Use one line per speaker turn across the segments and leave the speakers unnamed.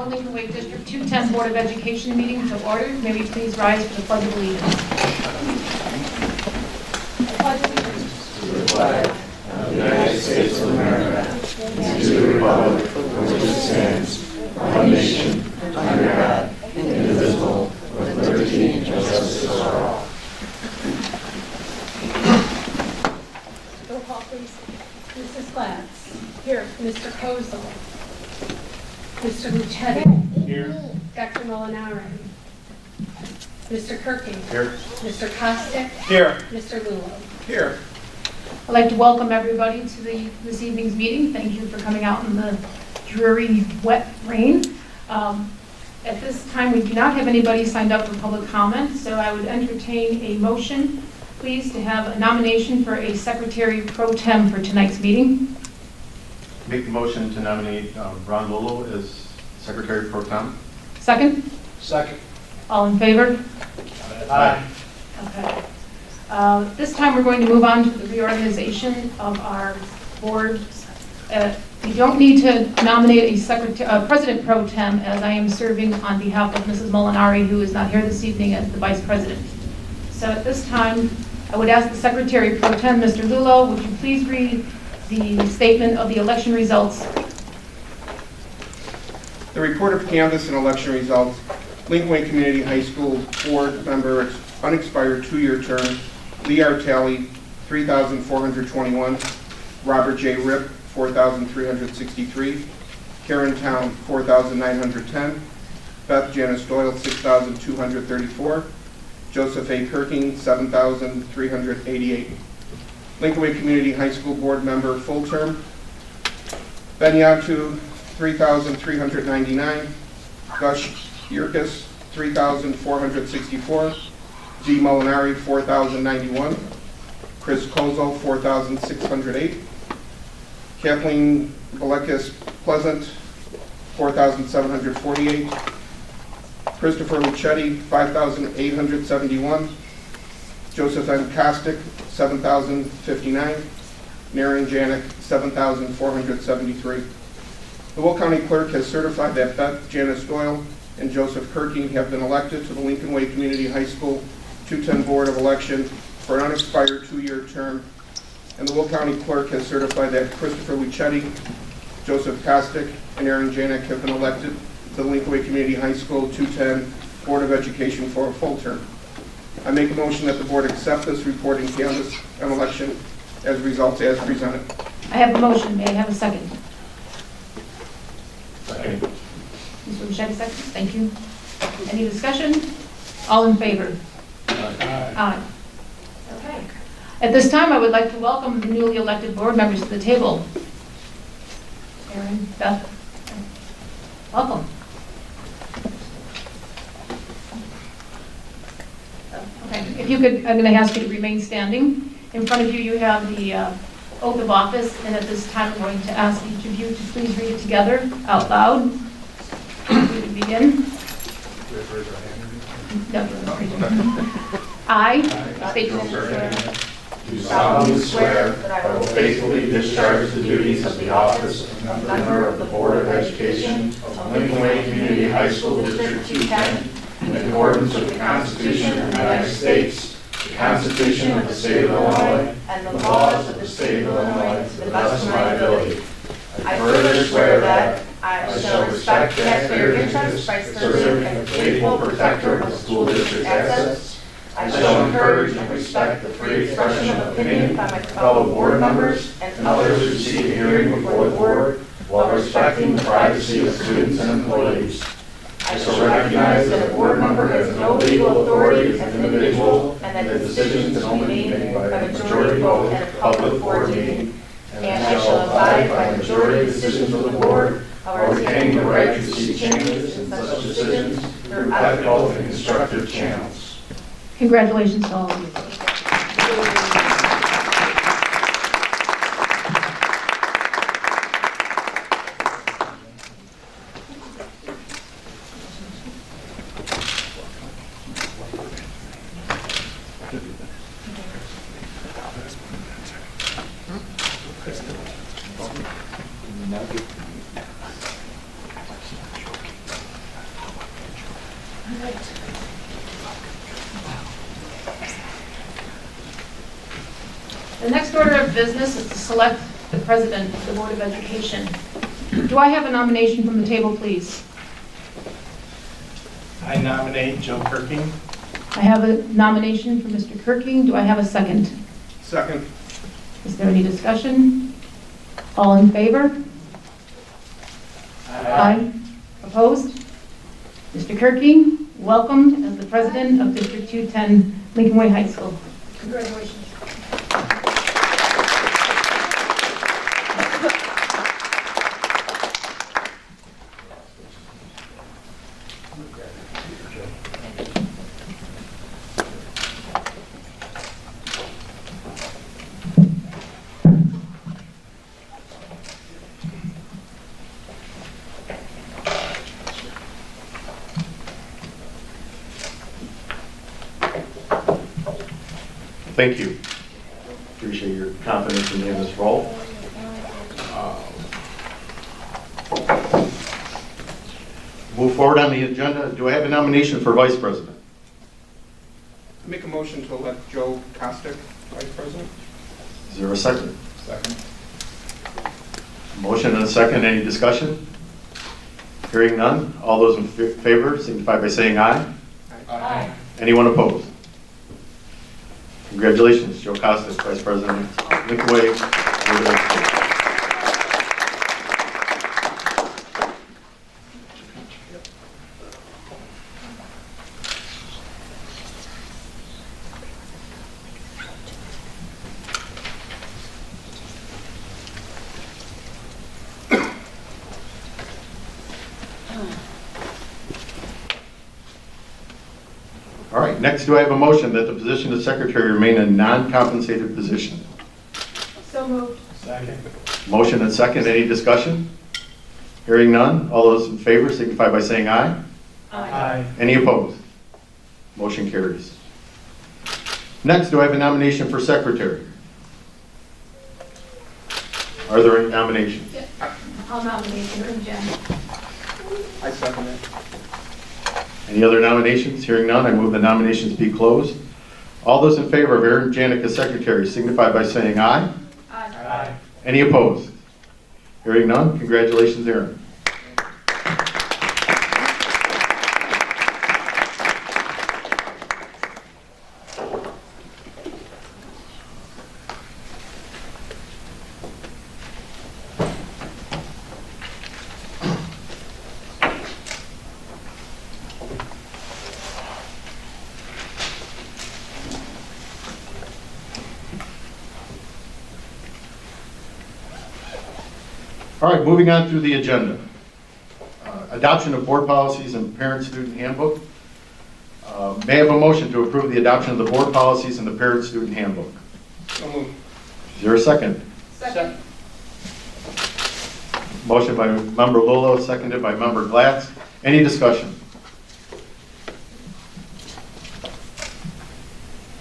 Lincoln Way District 210 Board of Education meeting to order. May we please rise for the Pledge of Allegiance. I pledge allegiance
to the flag of the United States of America and to the republic for which it stands, one nation, under God, indivisible, with liberty and justice for all.
Roll call, please. Mrs. Glatz. Here. Mr. Kozel. Mr. Luchetti.
Here.
Dr. Molinari. Mr. Kirking.
Here.
Mr. Kostick.
Here.
Mr. Lulo.
Here.
I'd like to welcome everybody to this evening's meeting. Thank you for coming out in the dreary, wet rain. At this time, we do not have anybody signed up for public comment, so I would entertain a motion, please, to have a nomination for a secretary pro tem for tonight's meeting.
Make the motion to nominate Ron Lolo as Secretary Pro Tem.
Second?
Second.
All in favor?
Aye.
Okay. This time, we're going to move on to the reorganization of our board. We don't need to nominate a president pro tem, as I am serving on behalf of Mrs. Molinari, who is not here this evening as the vice president. So at this time, I would ask the secretary pro tem, Mr. Lulo, would you please read the statement of the election results?
The report of canvass and election results. Lincoln Way Community High School board member, unexpired 2-year term, Lee Artelli, 3,421. Robert J. Ripp, 4,363. Karen Town, 4,910. Beth Janice Doyle, 6,234. Joseph A. Kirking, 7,388. Lincoln Way Community High School board member, full term, Ben Yatu, 3,399. Gush Yurkis, 3,464. G. Molinari, 4,091. Chris Kozel, 4,608. Kathleen Balekis Pleasant, 4,748. Christopher Luchetti, 5,871. Joseph M. Kostick, 7,059. Marion Janik, 7,473. The Will County Clerk has certified that Beth Janice Doyle and Joseph Kirking have been elected to the Lincoln Way Community High School 210 Board of Election for an unexpired 2-year term. And the Will County Clerk has certified that Christopher Luchetti, Joseph Kostick, and Aaron Janik have been elected to the Lincoln Way Community High School 210 Board of Education for a full term. I make a motion that the board accept this report and canvass and election as results as presented.
I have a motion. May I have a second?
Second.
Mr. Luchetti, second. Thank you. Any discussion? All in favor? Aye. Okay. At this time, I would like to welcome the newly elected board members to the table. Aaron, Beth, welcome. Okay. If you could, I'm going to ask you to remain standing. In front of you, you have the oath of office, and at this time, I'm going to ask each of you to please read it together out loud. We can begin. No, I state your name.
Do solemnly swear that I will faithfully discharge the duties of the office of member of the Board of Education of Lincoln Way Community High School District 210 in accordance with the Constitution of the United States, the Constitution of the State of Illinois, and the laws of the State of Illinois to the best of my ability. I further swear that I shall respect taxpayer interests by serving as a faithful protector of the school district's assets. I shall encourage and respect the free expression of opinion by my fellow board members and others who seek a hearing before the board, while respecting the privacy of students and employees. I shall recognize that a board member has no legal authority as an individual and that decisions can only be made by a majority vote at a public board meeting. And I shall abide by majority decisions of the board, while retaining the right to seek changes in such decisions through ethical and constructive channels.
Congratulations to all of you. The next order of business is to select the president of the Board of Education. Do I have a nomination from the table, please?
I nominate Joe Kirking.
I have a nomination for Mr. Kirking. Do I have a second?
Second.
Is there any discussion? All in favor? Aye. Opposed? Mr. Kirking, welcome as the president of District 210 Lincoln Way High School. Congratulations.
Thank you. Appreciate your confidence in me in this role. Move forward on the agenda. Do I have a nomination for vice president?
I make a motion to elect Joe Costick vice president.
Is there a second?
Second.
Motion and a second. Any discussion? Hearing none. All those in favor signify by saying aye.
Aye.
Anyone opposed? Congratulations, Joe Costas, Vice President, Lincoln Way Board of Education. All right, next, do I have a motion that the position of secretary remain a non-compensated position?
So moved.
Second.
Motion and second, any discussion? Hearing none, all those in favor signify by saying aye.
Aye.
Any opposed? Motion carries. Next, do I have a nomination for secretary? Are there any nominations?
I'll nominate Erin Jen.
I second it.
Any other nominations? Hearing none, I move the nominations be closed. All those in favor of Erin Janik as secretary signify by saying aye.
Aye.
Any opposed? Hearing none, congratulations, Erin. All right, moving on through the agenda. Adoption of board policies and parent-student handbook. May I have a motion to approve the adoption of the board policies and the parent-student handbook?
So moved.
Is there a second?
Second.
Motion by member Lolo, seconded by member Glatz. Any discussion?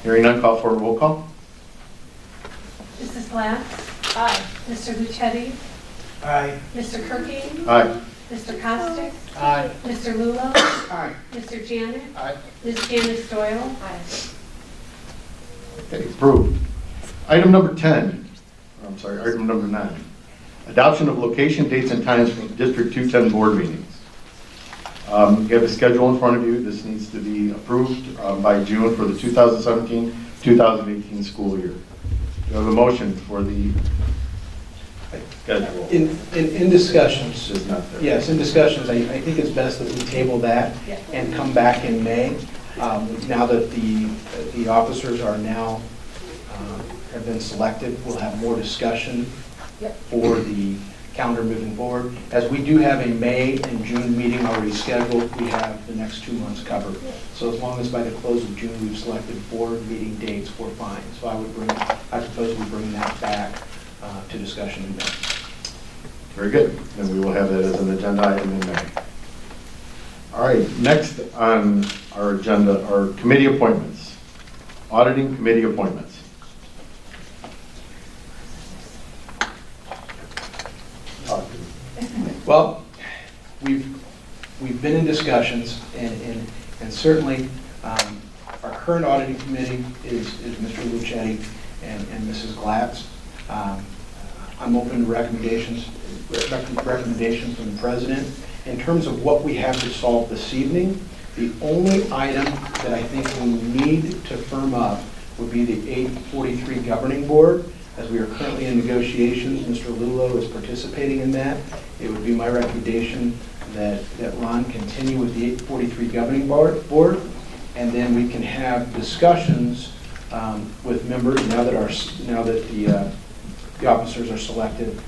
Hearing none, call for a roll call.
Mrs. Glatz? Aye. Mr. Lucetti?
Aye.
Mr. Kirking?
Aye.
Mr. Costick?
Aye.
Mr. Lulo?
Aye.
Mr. Janet?
Aye.
Ms. Janice Doyle? Aye.
Okay, approved. Item number 10, I'm sorry, item number 9. Adoption of location, dates, and times for District 210 board meetings. You have a schedule in front of you. This needs to be approved by June for the 2017-2018 school year. You have a motion for the schedule.
In discussions,
It's not there.
yes, in discussions, I think it's best that we table that and come back in May. Now that the officers are now, have been selected, we'll have more discussion for the calendar moving forward. As we do have a May and June meeting already scheduled, we have the next 2 months covered. So as long as by the close of June we've selected board meeting dates, we're fine. So I propose we bring that back to discussion in May.
Very good. Then we will have that as an agenda item in May. All right, next on our agenda are committee appointments. Auditing committee appointments.
Well, we've been in discussions, and And certainly, our current auditing committee is Mr. Lucetti and Mrs. Glatz. I'm open to recommendations from the president. In terms of what we have to solve this evening, the only item that I think we need to firm up would be the 843 governing board. As we are currently in negotiations, Mr. Lulo is participating in that. It would be my recommendation that Ron continue with the 843 governing board, and then we can have discussions with members now that the officers are selected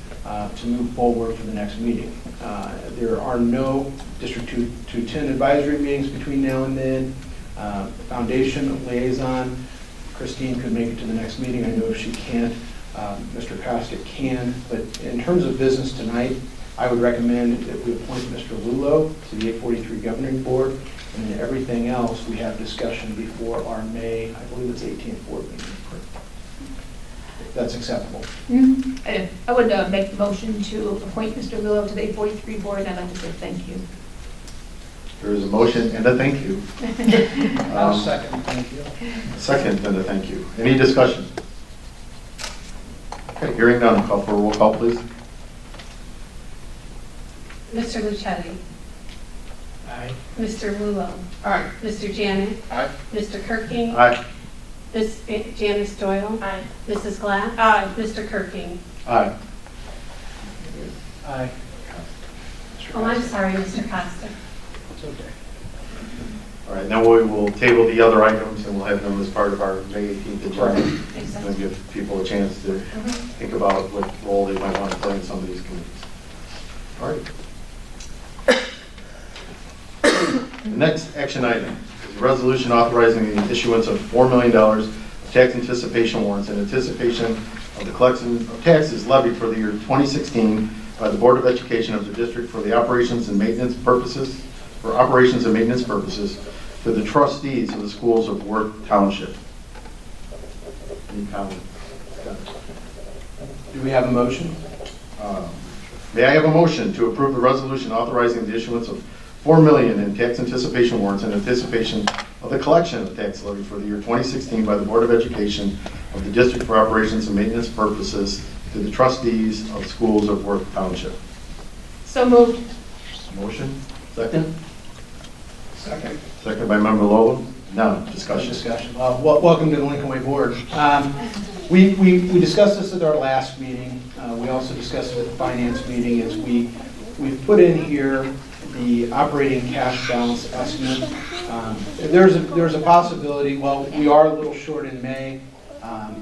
to move forward for the next meeting. There are no District 210 advisory meetings between now and then. Foundation liaison, Christine could make it to the next meeting. I know if she can't, Mr. Costick can. But in terms of business tonight, I would recommend that we appoint Mr. Lulo to the 843 governing board, and then everything else we have discussion before our May, I believe it's 18th board meeting. If that's acceptable.
I would make the motion to appoint Mr. Lulo to the 843 board, and I'd like to say thank you.
There is a motion and a thank you.
I'll second, thank you.
Second and a thank you. Any discussion? Okay, hearing none, call for a roll call, please.
Mr. Lucetti.
Aye.
Mr. Lulo.
Aye.
Mr. Janet.
Aye.
Mr. Kirking.
Aye.
Miss Janice Doyle.
Aye.
Mrs. Glass.
Aye.
Mr. Kirking.
Aye.
Aye.
Oh, I'm sorry, Mr. Costick.
It's okay.
All right, now we will table the other items and we'll have them as part of our May 18th agenda. And give people a chance to think about what role they might want to play in some of these committees. All right. The next action item is a resolution authorizing the issuance of $4 million of tax anticipation warrants in anticipation of the collection of taxes levied for the year 2016 by the Board of Education of the district for the operations and maintenance purposes, to the trustees of the schools of Worth Township. Any comment?
Do we have a motion?
May I have a motion to approve the resolution authorizing the issuance of $4 million in tax anticipation warrants in anticipation of the collection of tax levy for the year 2016 by the Board of Education of the District for Operations and Maintenance Purposes to the trustees of schools of Worth Township?
So moved.
Motion? Second?
Second.
Second by Member Lowell. Now, discussion.
Welcome to the Lincoln Way Board. We discussed this at our last meeting. We also discussed it at the finance meeting. As we've put in here the operating cash balance estimate. There's a possibility, well, we are a little short in May.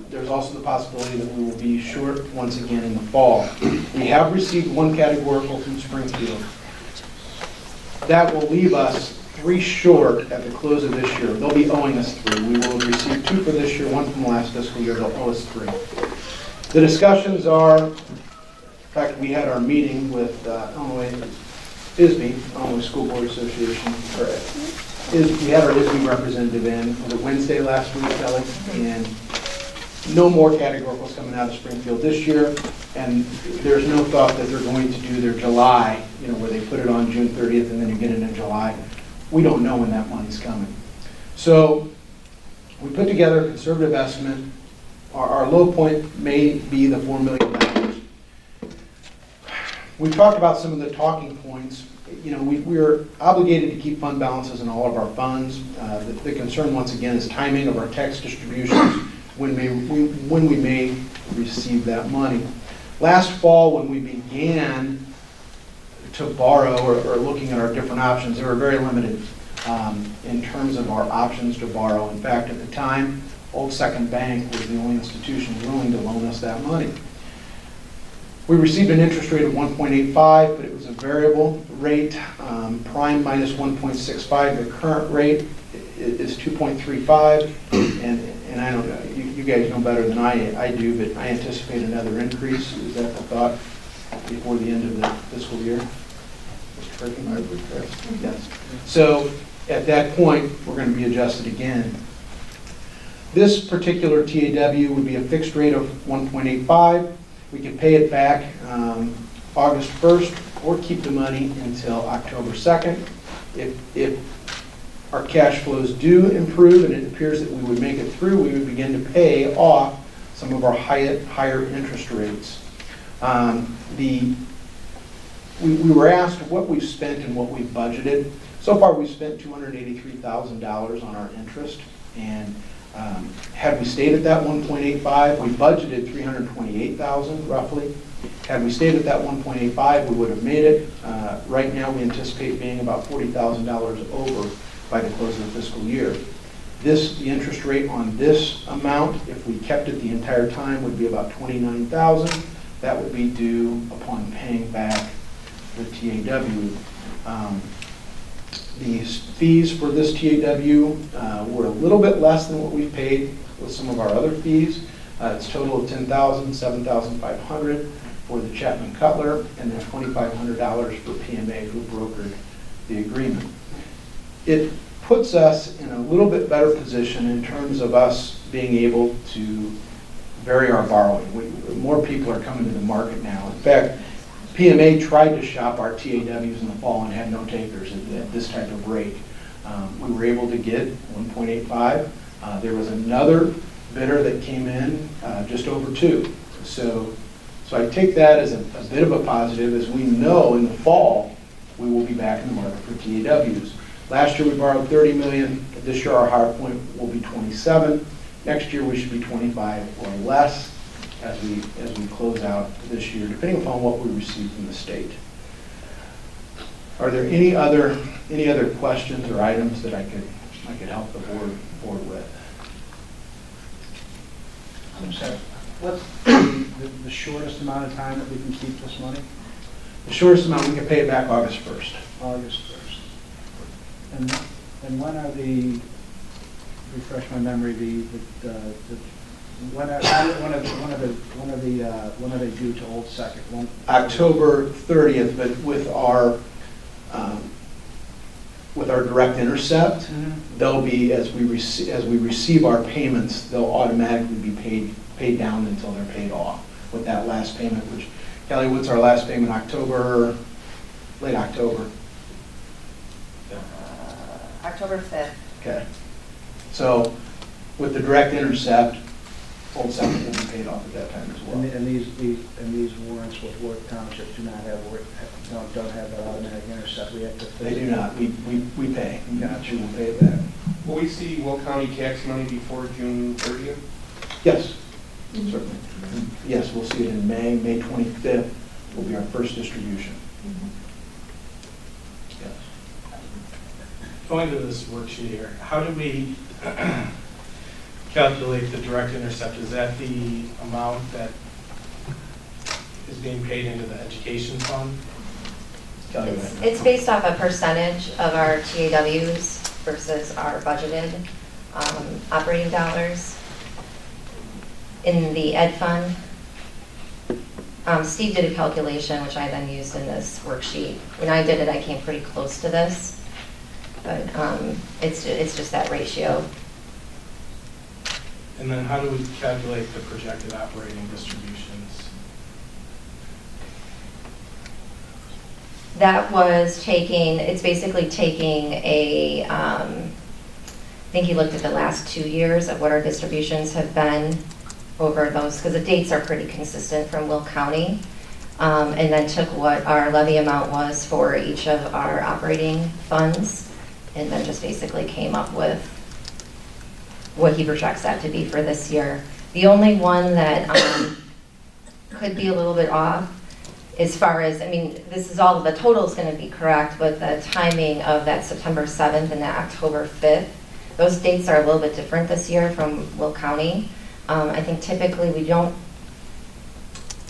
There's also the possibility that we will be short once again in the fall. We have received one categorical from Springfield. That will leave us 3 short at the close of this year. They'll be owing us 3. We will have received 2 for this year, 1 from last fiscal year. They'll owe us 3. The discussions are, in fact, we had our meeting with Illinois School Board Association. We had our ISB representative in. Was it Wednesday last week, Kelly? And no more categoricals coming out of Springfield this year. And there's no thought that they're going to do their July, where they put it on June 30th and then you get it in July. We don't know when that money's coming. So we put together a conservative estimate. Our low point may be the $4 million. We've talked about some of the talking points. We're obligated to keep fund balances in all of our funds. The concern, once again, is timing of our tax distributions, when we may receive that money. Last fall, when we began to borrow or looking at our different options, they were very limited in terms of our options to borrow. In fact, at the time, Old Second Bank was the only institution willing to loan us that money. We received an interest rate of 1.85, but it was a variable rate, prime minus 1.65. The current rate is 2.35, and I don't know, you guys know better than I do, but I anticipate another increase. Is that the thought before the end of the fiscal year? Mr. Perkins?
I would guess.
Yes. So at that point, we're going to be adjusted again. This particular TAW would be a fixed rate of 1.85. We can pay it back August 1st or keep the money until October 2nd. If our cash flows do improve and it appears that we would make it through, we would begin to pay off some of our higher interest rates. We were asked what we've spent and what we've budgeted. So far, we've spent $283,000 on our interest, and had we stayed at that 1.85, we budgeted $328,000 roughly. Had we stayed at that 1.85, we would have made it. Right now, we anticipate being about $40,000 over by the close of the fiscal year. The interest rate on this amount, if we kept it the entire time, would be about $29,000. That would be due upon paying back the TAW. The fees for this TAW were a little bit less than what we've paid with some of our other fees. It's a total of $10,000, $7,500 for the Chapman Cutler, and then $2,500 for PMA, who brokered the agreement. It puts us in a little bit better position in terms of us being able to vary our borrowing. More people are coming to the market now. In fact, PMA tried to shop our TAWs in the fall and had no takers at this type of rate. We were able to get 1.85. There was another bidder that came in just over 2. So I take that as a bit of a positive, as we know in the fall we will be back in the market for TAWs. Last year we borrowed $30 million. This year our higher point will be 27. Next year we should be 25 or less as we close out this year, depending upon what we receive from the state. Are there any other questions or items that I could help the board with?
I'm sorry. What's the shortest amount of time that we can keep this money?
The shortest amount, we can pay it back August 1st.
August 1st. And when are the, refresh my memory, when are they due to Old Second?
October 30th, but with our direct intercept, they'll be, as we receive our payments, they'll automatically be paid down until they're paid off with that last payment, which, Kelly, what's our last payment? Late October.
October 5th.
Okay. So with the direct intercept, Old Second will be paid off at that time as well.
And these warrants with Worth Township do not have don't have that automatic intercept. We have to.
They do not. We pay.
Gotcha.
We'll pay it back.
Will we see Will County tax money before June 30th?
Yes, certainly. Yes, we'll see it in May 25th will be our first distribution. Yes.
Going to this worksheet here, how do we calculate the direct intercept? Is that the amount that is being paid into the education fund?
Kelly, go ahead.
It's based off a percentage of our TAWs versus our budgeted operating dollars. In the ed fund, Steve did a calculation, which I then used in this worksheet. When I did it, I came pretty close to this, but it's just that ratio.
And then how do we calculate the projected operating distributions?
That was it's basically taking a, I think he looked at the last 2 years of what our distributions have been over those, because the dates are pretty consistent from Will County, and then took what our levy amount was for each of our operating funds, and then just basically came up with what he projects that to be for this year. The only one that could be a little bit off as far as, I mean, this is all, the total is going to be correct, but the timing of that September 7th and that October 5th, those dates are a little bit different this year from Will County. I think typically we get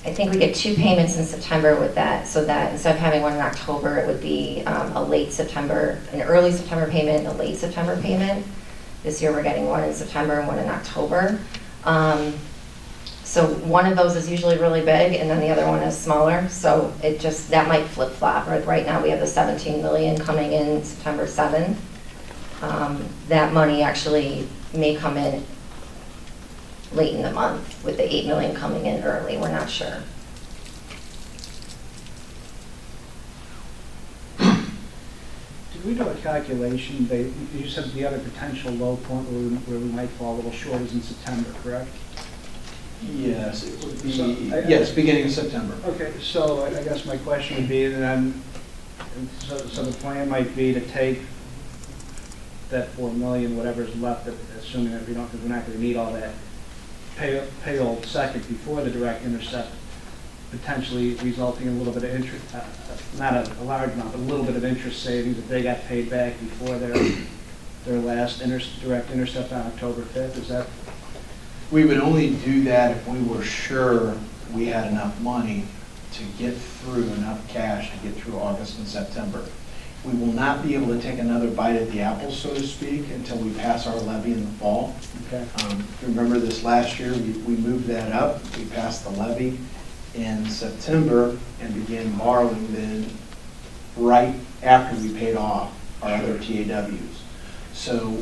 2 payments in September with that, so that instead of having one in October, it would be a late September, an early September payment, and a late September payment. This year we're getting one in September and one in October. So one of those is usually really big and then the other one is smaller. So that might flip flop. Right now we have the $17 million coming in September 7th. That money actually may come in late in the month with the $8 million coming in early. We're not sure.
Did we do a calculation, you said the other potential low point where we might fall a little short is in September, correct?
Yes, it would be,
So,
yes, beginning of September.
Okay, so I guess my question would be then, so the plan might be to take that 4 million, whatever's left, assuming that we're not going to need all that, pay Old Second before the direct intercept, potentially resulting in a little bit of interest, not a large amount, but a little bit of interest savings if they got paid back before their last direct intercept on October 5th. Is that?
We would only do that if we were sure we had enough money to get through enough cash to get through August and September. We will not be able to take another bite at the apple, so to speak, until we pass our levy in the fall.
Okay.
If you remember this last year, we moved that up. We passed the levy in September and began borrowing then right after we paid off our other TAWs. So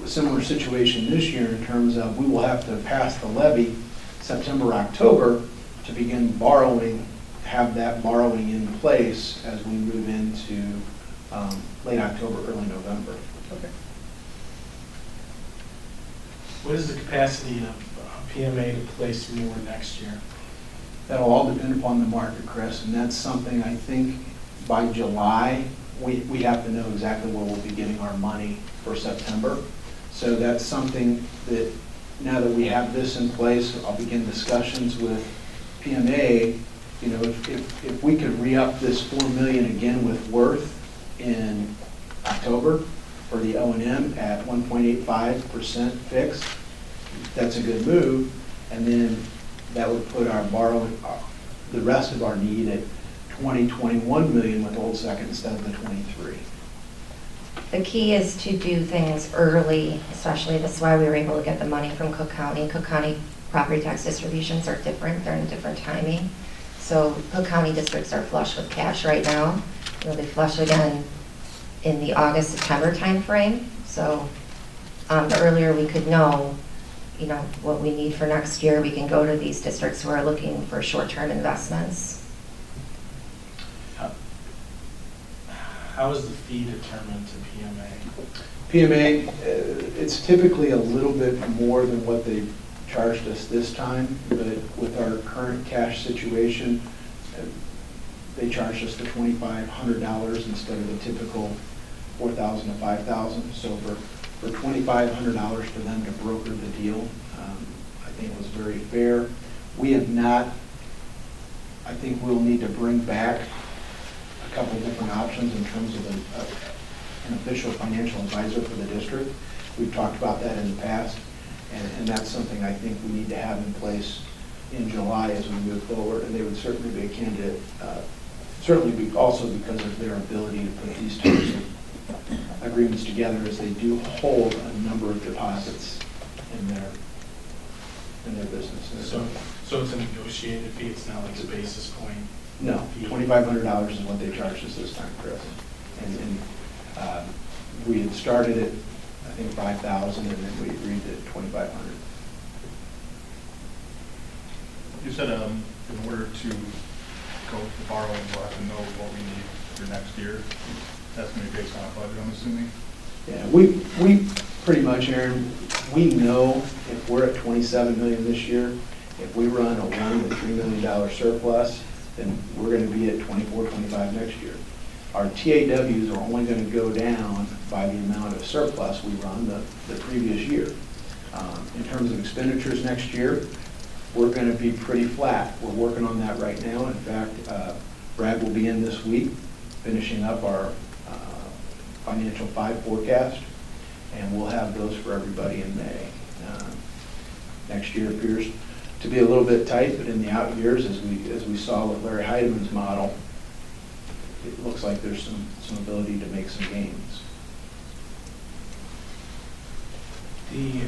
a similar situation this year in terms of we will have to pass the levy September, October to begin borrowing, have that borrowing in place as we move into late October, early November.
Okay.
What is the capacity of PMA to place more next year?
That'll all depend upon the market, Chris, and that's something I think by July, we have to know exactly where we'll be getting our money for September. So that's something that, now that we have this in place, I'll begin discussions with PMA. You know, if we could re-up this 4 million again with Worth in October for the O&M at 1.85% fixed, that's a good move. And then that would put our borrowing, the rest of our need at 21 million with Old Second instead of the 23.
The key is to do things early, especially this is why we were able to get the money from Cook County. Cook County property tax distributions are different, they're in a different timing. So Cook County districts are flush with cash right now. They'll be flush again in the August-September timeframe. So the earlier we could know, you know, what we need for next year, we can go to these districts who are looking for short-term investments.
How is the fee determined to PMA?
PMA, it's typically a little bit more than what they charged us this time, but with our current cash situation, they charged us the $2,500 instead of the typical $4,000 to $5,000. So for $2,500 for them to broker the deal, I think was very fair. We have not, I think we'll need to bring back a couple different options in terms of an official financial advisor for the district. We've talked about that in the past, and that's something I think we need to have in place in July as we move forward, and they would certainly be a candidate, certainly be also because of their ability to put these types of agreements together, as they do hold a number of deposits in their business.
So it's a negotiated fee, it's not like a basis point?
No, $2,500 is what they charged us this time, Chris. And we had started at, I think, $5,000, and then we agreed to $2,500.
You said in order to go to borrowing, we'll have to know what we need for next year. That's going to be based on a budget, I'm assuming?
Yeah, we pretty much, Aaron, we know if we're at 27 million this year, if we run a $1 to $3 million surplus, then we're going to be at 24, 25 next year. Our TAWs are only going to go down by the amount of surplus we run the previous year. In terms of expenditures next year, we're going to be pretty flat. We're working on that right now. In fact, Brad will be in this week finishing up our financial 5 forecast, and we'll have those for everybody in May. Next year appears to be a little bit tight, but in the out years, as we saw with Larry Heidemann's model, it looks like there's some ability to make some gains.
The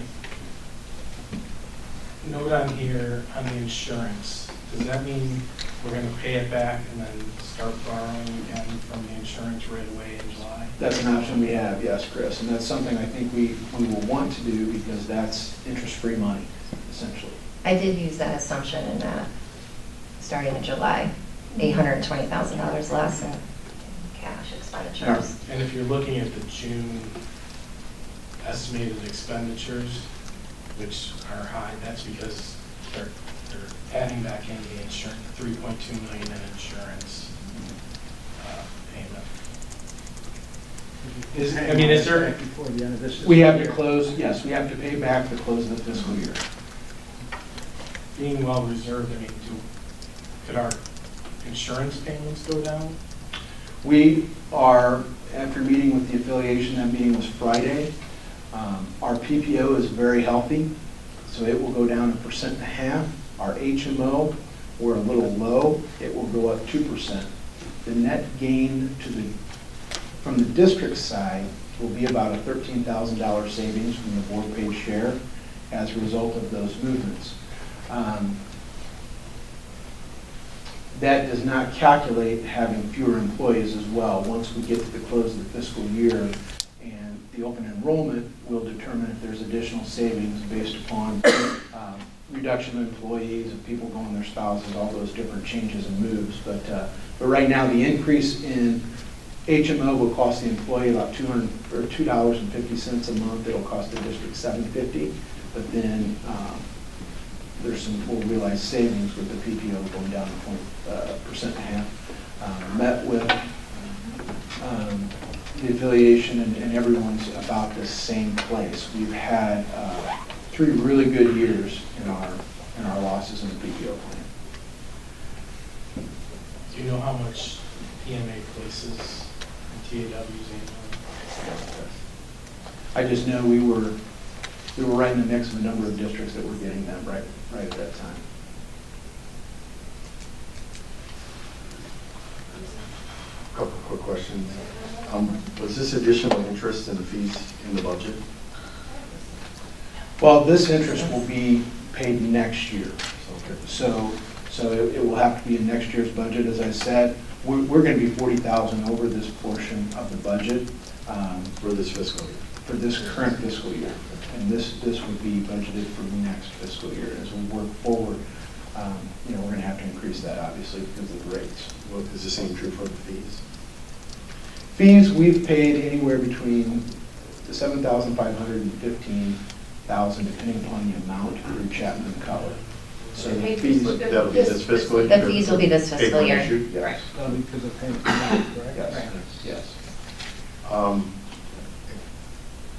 note on here on the insurance, does that mean we're going to pay it back and then start borrowing again from the insurance right away in July?
That's an option we have, yes, Chris, and that's something I think we will want to do because that's interest-free money, essentially.
I did use that assumption in that, starting in July, $820,000 less in cash. cash expenditures.
And if you're looking at the June estimated expenditures, which are high, that's because they're adding back in the insurance, 3.2 million in insurance payment. Is there?
Before the end of this.
We have to close, yes, we have to pay back the close of the fiscal year.
Being well reserved, could our insurance payments go down?
We are, after meeting with the affiliation, that meeting was Friday. Our PPO is very healthy, so it will go down 1.5%. Our HMO, we're a little low, it will go up 2%. The net gain from the district side will be about a $13,000 savings from the board paid share as a result of those movements. That does not calculate having fewer employees as well. Once we get to the close of the fiscal year and the open enrollment will determine if there's additional savings based upon reduction of employees, of people going their spouses, all those different changes and moves. But right now, the increase in HMO will cost the employee about $2.50 a month. It'll cost the district $7.50. But then we'll realize savings with the PPO going down to 1.5%. Met with the affiliation and everyone's about the same place. We've had 3 really good years in our losses in the PPO plan.
Do you know how much EMA places in TAWs annually?
I just know we were right in the mix of a number of districts that were getting them right at that time.
Couple quick questions. Was this additional interest in the fees in the budget?
Well, this interest will be paid next year.
Okay.
So it will have to be in next year's budget. As I said, we're going to be 40,000 over this portion of the budget.
For this fiscal year?
For this current fiscal year. And this would be budgeted for next fiscal year. As we work forward, we're going to have to increase that, obviously, because of the rates.
Well, is the same true for the fees?
Fees, we've paid anywhere between $7,500 and $15,000, depending upon the amount, through Chapman and Cutler. So the fees,
That'll be this fiscal year?
The fees will be this fiscal year.
yes.
That'll be because of payment, correct?
Yes.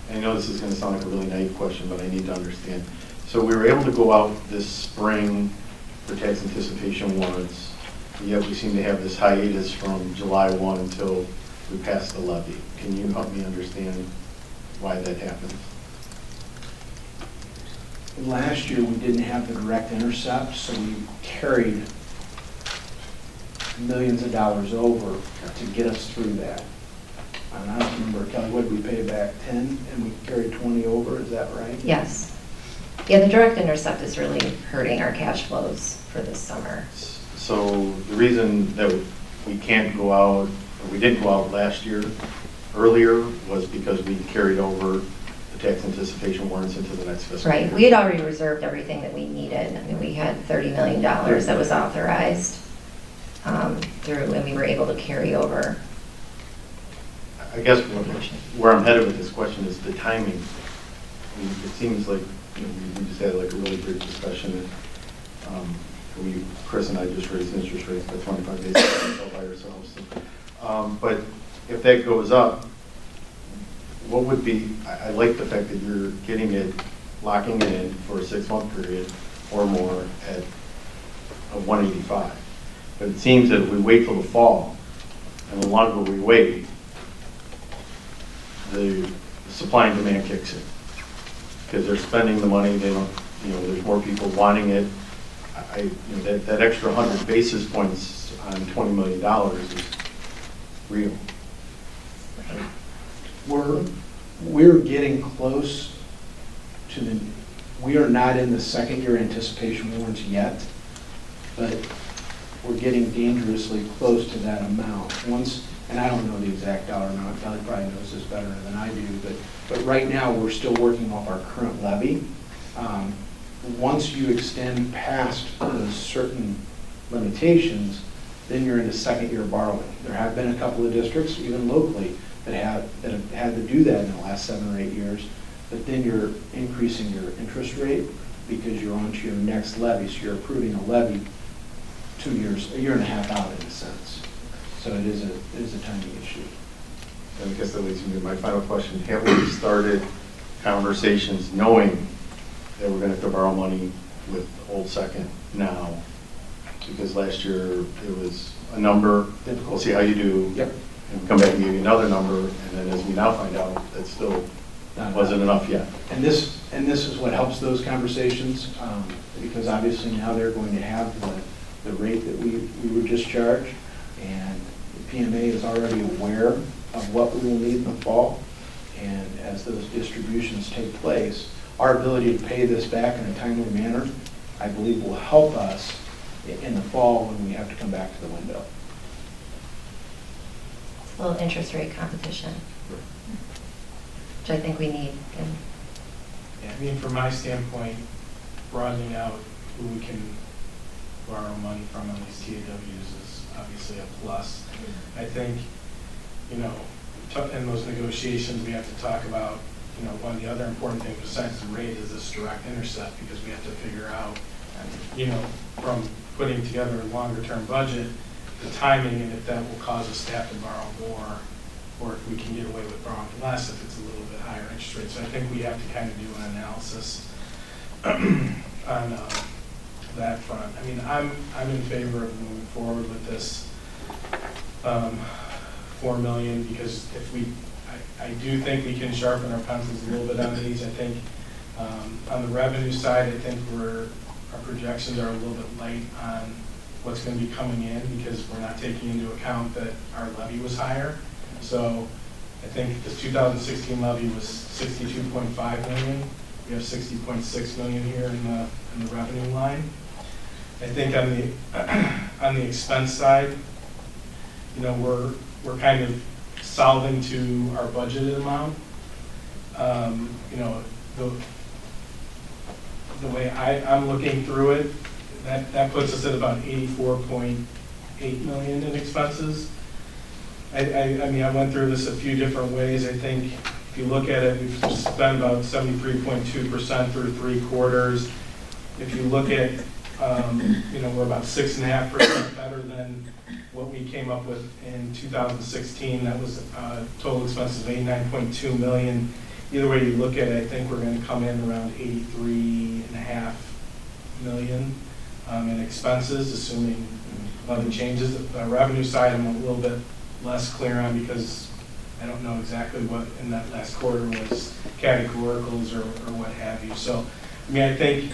I know this is going to sound like a really naive question, but I need to understand. So we were able to go out this spring for tax anticipation warrants, yet we seem to have this hiatus from July 1 until we pass the levy. Can you help me understand why that happened?
Last year, we didn't have the direct intercept, so we carried millions of dollars over to get us through that. And I don't remember, Kelly, what did we pay back, 10, and we carried 20 over, is that right?
Yes. Yeah, the direct intercept is really hurting our cash flows for this summer.
So the reason that we can't go out, or we didn't go out last year earlier, was because we carried over the tax anticipation warrants into the next fiscal year.
Right, we had already reserved everything that we needed. I mean, we had $30 million that was authorized through, and we were able to carry over.
I guess where I'm headed with this question is the timing. I mean, it seems like we just had like a really brief discussion. Chris and I just raised interest rates by 25 basis points all by ourselves. But if that goes up, what would be, I like the fact that you're getting it, locking it in for a 6-month period or more at a 185. But it seems that if we wait till the fall, and the longer we wait, the supply and demand kicks in. Because they're spending the money, they don't, there's more people wanting it. That extra 100 basis points on $20 million is real.
We're getting close to we are not in the second year anticipation warrants yet, but we're getting dangerously close to that amount. And I don't know the exact dollar amount, Kelly probably knows this better than I do, but right now we're still working off our current levy. Once you extend past those certain limitations, then you're into second-year borrowing. There have been a couple of districts, even locally, that have had to do that in the last 7 or 8 years, but then you're increasing your interest rate because you're on to your next levy, so you're approving a levy 2 years, a year and a half out in a sense. So it is a timing issue.
And I guess that leads me to my final question. Have we started conversations knowing that we're going to have to borrow money with Old Second now? Because last year it was a number, we'll see how you do.
Yep.
And come back and give you another number, and then as we now find out, that still wasn't enough yet.
And this is what helps those conversations, because obviously now they're going to have the rate that we were just charged, and the PMA is already aware of what we will need in the fall, and as those distributions take place, our ability to pay this back in a timely manner, I believe will help us in the fall when we have to come back to the window.
It's a little interest rate competition, which I think we need. And
Yeah, I mean, from my standpoint, broadening out who we can borrow money from on these TAWs is obviously a plus. I think, you know, in those negotiations, we have to talk about, you know, one of the other important things besides the rate is this direct intercept, because we have to figure out, you know, from putting together a longer term budget, the timing, and if that will cause us to have to borrow more, or if we can get away with borrowing less if it's a little bit higher interest rate. So I think we have to kind of do an analysis on that front. I mean, I'm in favor of moving forward with this 4 million, because if I do think we can sharpen our pencils a little bit on these. I think on the revenue side, I think our projections are a little bit light on what's going to be coming in, because we're not taking into account that our levy was higher. So I think the 2016 levy was 62.5 million. We have 60.6 million here in the revenue line. I think on the expense side, you know, we're kind of solving to our budgeted amount. You know, the way I'm looking through it, that puts us at about 84.8 million in expenses. I mean, I went through this a few different ways. I think if you look at it, we've spent about 73.2% through 3 quarters. If you look at, you know, we're about 6.5% better than what we came up with in 2016. That was total expenses of 89.2 million. Either way you look at it, I think we're going to come in around 83.5 million in expenses, assuming nothing changes. The revenue side, I'm a little bit less clear on, because I don't know exactly what in that last quarter was categoricals or what have you. So, I mean, I think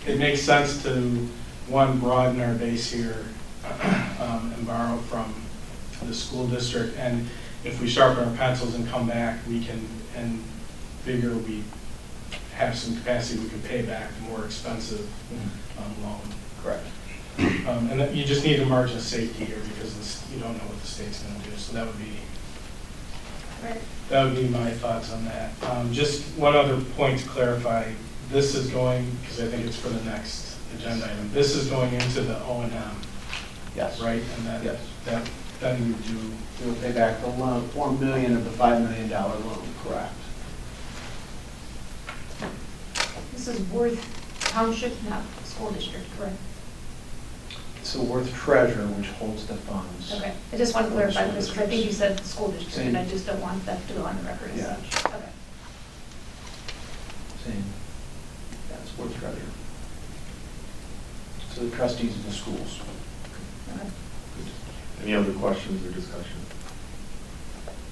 it makes sense to, one, broaden our base here and borrow from the school district. And if we sharpen our pencils and come back, we can, and figure we have some capacity, we can pay back the more expensive loan.
Correct.
And that you just need a margin of safety here, because you don't know what the state's going to do. So that would be my thoughts on that. Just one other point to clarify. This is going, because I think it's for the next agenda item, this is going into the O&M,
Yes.
right? And that,
Yes.
then we do.
We'll pay back the loan, $4 million of the $5 million loan, correct.
This is Worth Township, not school district, correct?
It's the Worth Treasurer which holds the funds.
Okay, I just want to clarify this, because I think you said school district,
Same.
and I just don't want that to go on the record as
Yeah.
such. Okay.
Same. That's Worth Treasurer. So the trustees of the schools.
Okay.
Any other questions or discussion?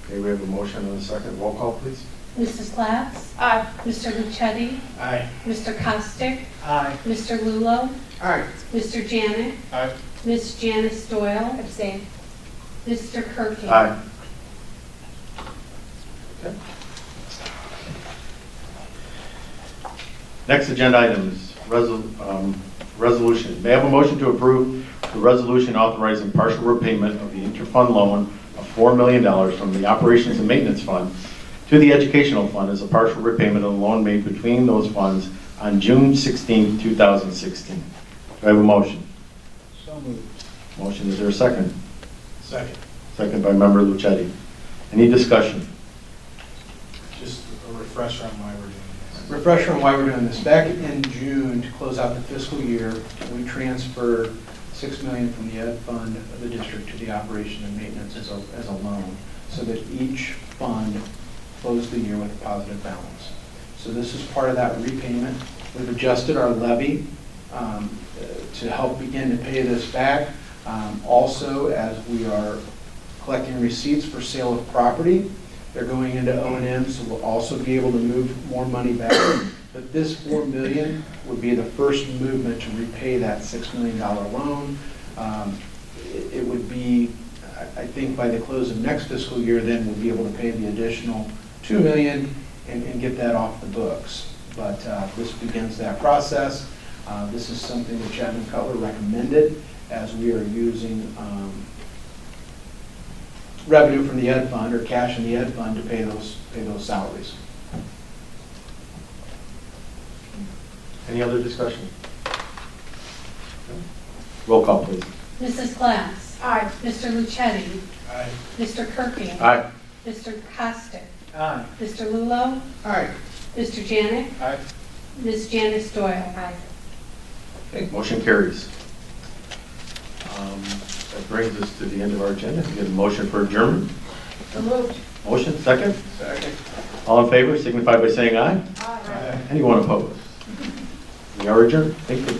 Okay, we have a motion and a second. Roll call, please.
Mrs. Glatz?
Aye.
Mr. Lucetti?
Aye.
Mr. Costick?
Aye.
Mr. Lulo?
Aye.
Mr. Janik?
Aye.
Ms. Janice Doyle?
Abstain.
Mr. Kirking?
Aye. Okay. Next agenda item is resolution. May I have a motion to approve the resolution authorizing partial repayment of the interfund loan of $4 million from the Operations and Maintenance Fund to the Educational Fund as a partial repayment of the loan made between those funds on June 16, 2016. Do I have a motion?
So moved.
Motion, is there a second?
Second,
Second by member Lucetti. Any discussion?
just a refresher on why we're doing this.
Refresher on why we're doing this. Back in June, to close out the fiscal year, we transferred $6 million from the ed fund of the district to the operation and maintenance as a loan, so that each fund closed the year with a positive balance. So this is part of that repayment. We've adjusted our levy to help begin to pay this back. Also, as we are collecting receipts for sale of property, they're going into O&M, so we'll also be able to move more money back. But this $4 million would be the first movement to repay that $6 million loan. It would be, I think by the close of next fiscal year, then we'll be able to pay the additional $2 million and get that off the books. But this begins that process. This is something that Chapman Cutler recommended, as we are using revenue from the ed fund, or cash in the ed fund, to pay those salaries.
Any other discussion? Roll call, please.
Mrs. Glass.
Aye.
Mr. Lucetti.
Aye.
Mr. Kirking.
Aye.
Mr. Costick.
Aye.
Mr. Lulo.
Aye.
Mr. Janik.
Aye.
Ms. Janice Doyle. Aye.
Okay, motion carries. That brings us to the end of our agenda. We get a motion for adjournment.
So moved.
Motion, second.
Second.
All in favor signify by saying aye.
Aye.
Anyone opposed? We are adjourned. Thank you.